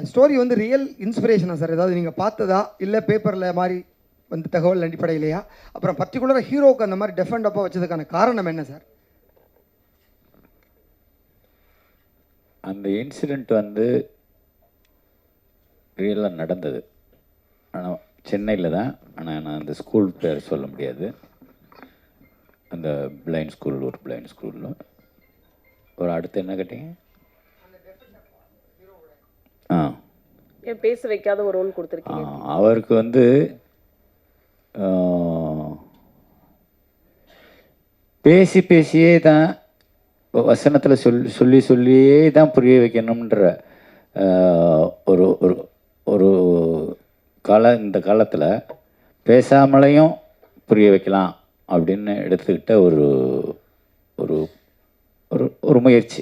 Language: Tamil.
ஸ்டோரி வந்து ரியல் இன்ஸ்பிரேஷனா சார்? ஏதாவது நீங்கள் பார்த்ததா, இல்லை பேப்பரில் மாதிரி வந்து தகவல் அடிப்படையிலையா? அப்புறம் பர்டிகுலராக ஹீரோவுக்கு அந்த மாதிரி டெஃபண்ட் அப்போ வச்சதுக்கான காரணம் என்ன சார்? அந்த இன்சிடெண்ட் வந்து ரியலாக நடந்தது. ஆனால் சென்னையில் தான். ஆனால் நான் அந்த ஸ்கூல் பேர் சொல்ல முடியாது. அந்த பிளைண்ட் ஸ்கூல், ஒரு பிளைண்ட் ஸ்கூலில். ஒரு அடுத்து என்ன கேட்டீங்க? ஏன் பேச வைக்காத ஒரு ரோல் கொடுத்துருக்கீங்க? அவருக்கு வந்து பேசி பேசியே தான் வசனத்தில் சொல்லியே தான் புரிய வைக்கணுன்ற ஒரு ஒரு ஒரு இந்த காலத்தில் பேசாமலையும் புரிய வைக்கலாம் அப்படின்னு எடுத்துக்கிட்ட ஒரு ஒரு ஒரு முயற்சி.